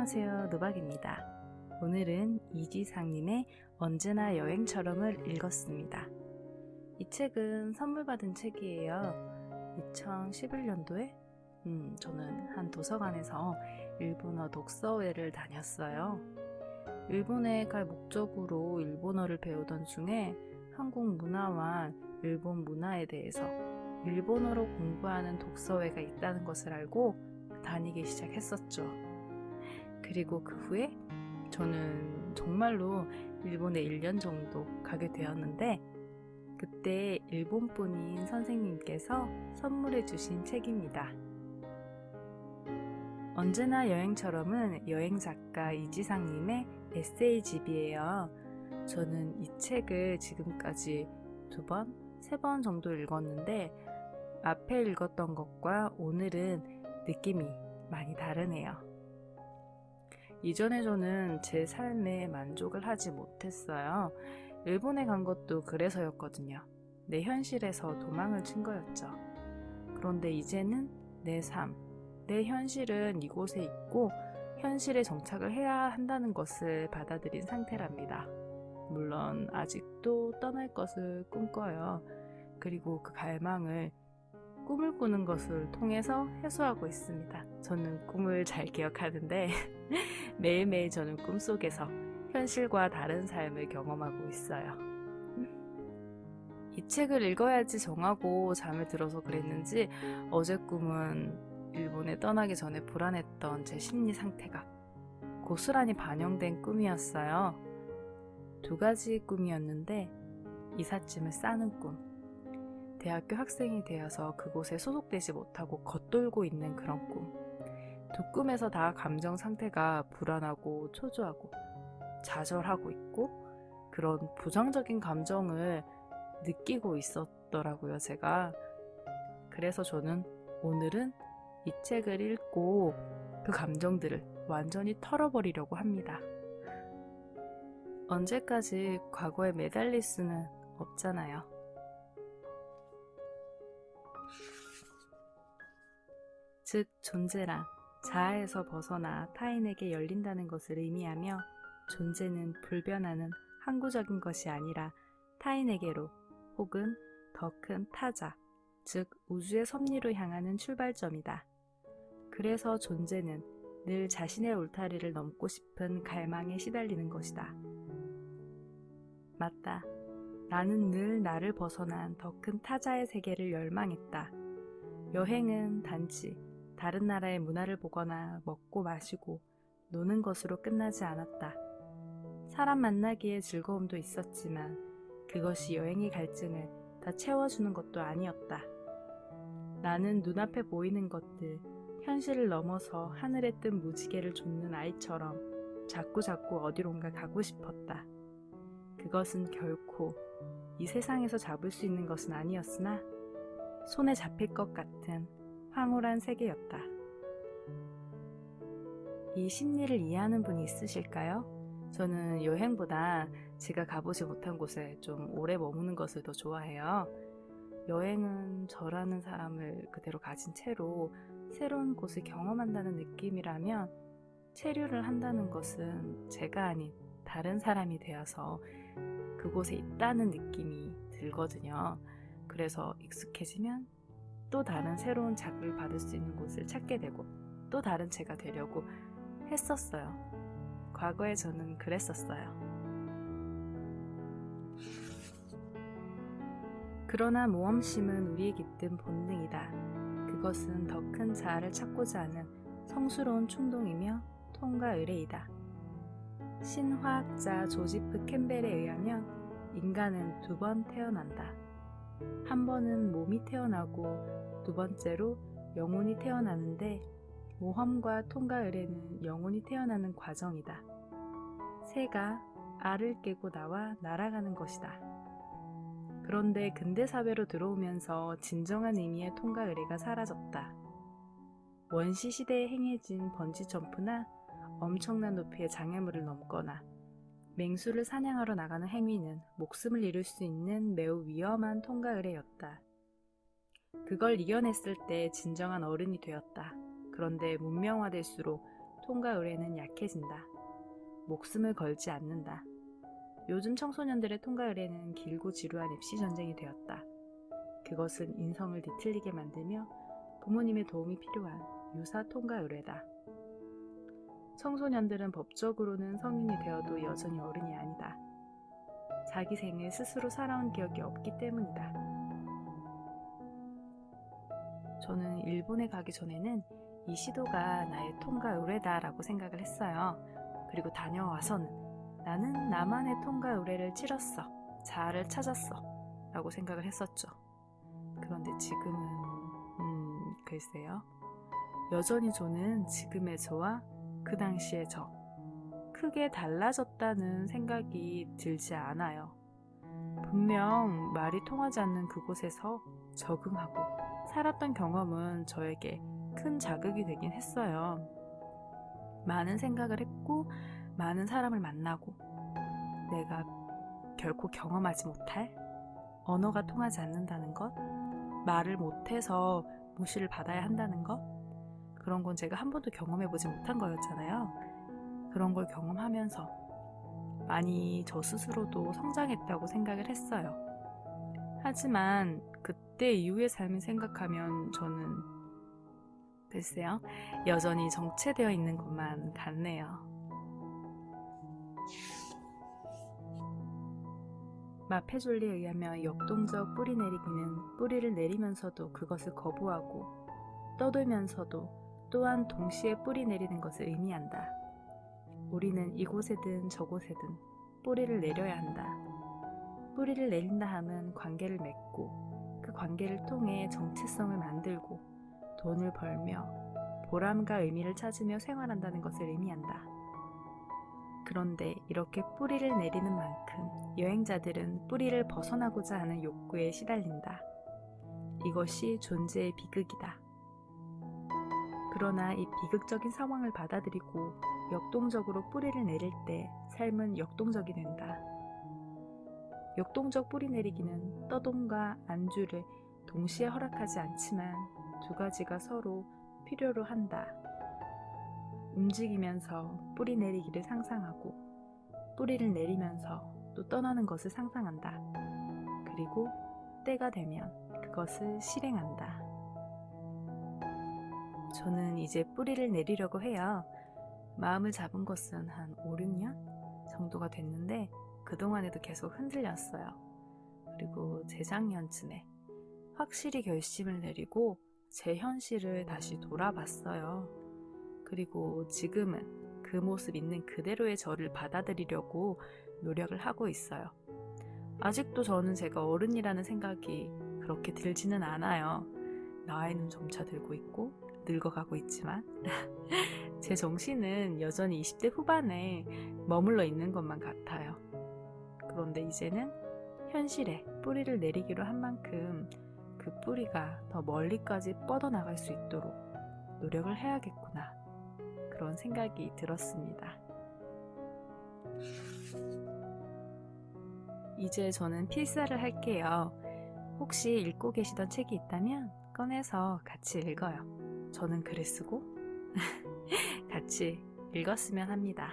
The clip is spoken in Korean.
안녕하세요, 누박입니다. 오늘은 이지상님의 언제나 여행처럼을 읽었습니다. 이 책은 선물 받은 책이에요. 2011년도에 저는 한 도서관에서 일본어 독서회를 다녔어요. 일본에 갈 목적으로 일본어를 배우던 중에 한국 문화와 일본 문화에 대해서 일본어로 공부하는 독서회가 있다는 것을 알고 다니기 시작했었죠. 그리고 그 후에 저는 정말로 일본에 1년 정도 가게 되었는데, 그때 일본 분인 선생님께서 선물해 주신 책입니다. 언제나 여행처럼은 여행작가 이지상님의 에세이집이에요. 저는 이 책을 지금까지 2번, 3번 정도 읽었는데 앞에 읽었던 것과 오늘은 느낌이 많이 다르네요. 이전에 저는 제 삶에 만족을 하지 못했어요. 일본에 간 것도 그래서였거든요. 내 현실에서 도망을 친 거였죠. 그런데 이제는 내 삶, 내 현실은 이곳에 있고 현실에 정착을 해야 한다는 것을 받아들인 상태랍니다. 물론 아직도 떠날 것을 꿈꿔요. 그리고 그 갈망을 꿈을 꾸는 것을 통해서 해소하고 있습니다. 저는 꿈을 잘 기억하는데 매일매일 저는 꿈속에서 현실과 다른 삶을 경험하고 있어요. 이 책을 읽어야지 정하고 잠에 들어서 그랬는지 어제 꿈은 일본에 떠나기 전에 불안했던 제 심리 상태가 고스란히 반영된 꿈이었어요. 2가지 꿈이었는데 이삿짐을 싸는 꿈, 대학교 학생이 되어서 그곳에 소속되지 못하고 겉돌고 있는 그런 꿈. 2 꿈에서 다 감정 상태가 불안하고 초조하고 좌절하고 있고 그런 부정적인 감정을 느끼고 있었더라고요, 제가. 그래서 저는 오늘은 이 책을 읽고 그 감정들을 완전히 털어버리려고 합니다. 언제까지 과거에 매달릴 수는 없잖아요. 즉, 존재란 자아에서 벗어나 타인에게 열린다는 것을 의미하며, 존재는 불변하는 항구적인 것이 아니라 타인에게로 혹은 더 큰 타자, 즉 우주의 섭리로 향하는 출발점이다. 그래서 존재는 늘 자신의 울타리를 넘고 싶은 갈망에 시달리는 것이다. 맞다. 나는 늘 나를 벗어난 더 큰 타자의 세계를 열망했다. 여행은 단지 다른 나라의 문화를 보거나 먹고 마시고 노는 것으로 끝나지 않았다. 사람 만나기에 즐거움도 있었지만 그것이 여행의 갈증을 다 채워주는 것도 아니었다. 나는 눈앞에 보이는 것들, 현실을 넘어서 하늘에 뜬 무지개를 좇는 아이처럼 자꾸자꾸 어디론가 가고 싶었다. 그것은 결코 이 세상에서 잡을 수 있는 것은 아니었으나 손에 잡힐 것 같은 황홀한 세계였다. 이 심리를 이해하는 분이 있으실까요? 저는 여행보다 제가 가보지 못한 곳에 좀 오래 머무는 것을 더 좋아해요. 여행은 저라는 사람을 그대로 가진 채로 새로운 곳을 경험한다는 느낌이라면, 체류를 한다는 것은 제가 아닌 다른 사람이 되어서 그곳에 있다는 느낌이 들거든요. 그래서 익숙해지면 또 다른 새로운 자극을 받을 수 있는 곳을 찾게 되고 또 다른 제가 되려고 했었어요. 과거에 저는 그랬었어요. 그러나 모험심은 우리의 깃든 본능이다. 그것은 더 큰 자아를 찾고자 하는 성스러운 충동이며 통과 의례이다. 신화학자 조지프 캠벨에 의하면 인간은 2번 태어난다. 한 번은 몸이 태어나고 2번째로 영혼이 태어나는데, 모험과 통과 의례는 영혼이 태어나는 과정이다. 새가 알을 깨고 나와 날아가는 것이다. 그런데 근대사회로 들어오면서 진정한 의미의 통과 의례가 사라졌다. 원시 시대에 행해진 번지 점프나 엄청난 높이의 장애물을 넘거나 맹수를 사냥하러 나가는 행위는 목숨을 잃을 수 있는 매우 위험한 통과 의례였다. 그걸 이겨냈을 때 진정한 어른이 되었다. 그런데 문명화될수록 통과 의례는 약해진다. 목숨을 걸지 않는다. 요즘 청소년들의 통과 의례는 길고 지루한 입시 전쟁이 되었다. 그것은 인성을 뒤틀리게 만들며 부모님의 도움이 필요한 유사 통과 의례다. 청소년들은 법적으로는 성인이 되어도 여전히 어른이 아니다. 자기 생을 스스로 살아온 기억이 없기 때문이다. 저는 일본에 가기 전에는 이 시도가 나의 통과 의례다라고 생각을 했어요. 그리고 다녀와서는 나는 나만의 통과 의례를 치렀어. 자아를 찾았어. 라고 생각을 했었죠. 그런데 지금은 글쎄요. 여전히 저는 지금의 저와 그 당시의 저 크게 달라졌다는 생각이 들지 않아요. 분명 말이 통하지 않는 그곳에서 적응하고 살았던 경험은 저에게 큰 자극이 되긴 했어요. 많은 생각을 했고 많은 사람을 만나고 내가 결코 경험하지 못할 언어가 통하지 않는다는 것, 말을 못해서 무시를 받아야 한다는 것, 그런 건 제가 한 번도 경험해보지 못한 거였잖아요. 그런 걸 경험하면서 많이 저 스스로도 성장했다고 생각을 했어요. 하지만 그때 이후의 삶을 생각하면 저는 글쎄요, 여전히 정체되어 있는 것만 같네요. 마페졸리에 의하면 역동적 뿌리 내리기는 뿌리를 내리면서도 그것을 거부하고 떠돌면서도 또한 동시에 뿌리 내리는 것을 의미한다. 우리는 이곳에든 저곳에든 뿌리를 내려야 한다. 뿌리를 내린다 함은 관계를 맺고 그 관계를 통해 정체성을 만들고 돈을 벌며 보람과 의미를 찾으며 생활한다는 것을 의미한다. 그런데 이렇게 뿌리를 내리는 만큼 여행자들은 뿌리를 벗어나고자 하는 욕구에 시달린다. 이것이 존재의 비극이다. 그러나 이 비극적인 상황을 받아들이고 역동적으로 뿌리를 내릴 때 삶은 역동적이 된다. 역동적 뿌리 내리기는 떠돔과 안주를 동시에 허락하지 않지만 두 가지가 서로 필요로 한다. 움직이면서 뿌리 내리기를 상상하고 뿌리를 내리면서 또 떠나는 것을 상상한다. 그리고 때가 되면 그것을 실행한다. 저는 이제 뿌리를 내리려고 해요. 마음을 잡은 것은 한 5, 6년 정도가 됐는데 그동안에도 계속 흔들렸어요. 그리고 재작년쯤에 확실히 결심을 내리고 제 현실을 다시 돌아봤어요. 그리고 지금은 그 모습 있는 그대로의 저를 받아들이려고 노력을 하고 있어요. 아직도 저는 제가 어른이라는 생각이 그렇게 들지는 않아요. 나이는 점차 들고 있고 늙어가고 있지만 제 정신은 여전히 20대 후반에 머물러 있는 것만 같아요. 그런데 이제는 현실에 뿌리를 내리기로 한 만큼 그 뿌리가 더 멀리까지 뻗어나갈 수 있도록 노력을 해야겠구나. 그런 생각이 들었습니다. 이제 저는 필사를 할게요. 혹시 읽고 계시던 책이 있다면 꺼내서 같이 읽어요. 저는 글을 쓰고 같이 읽었으면 합니다.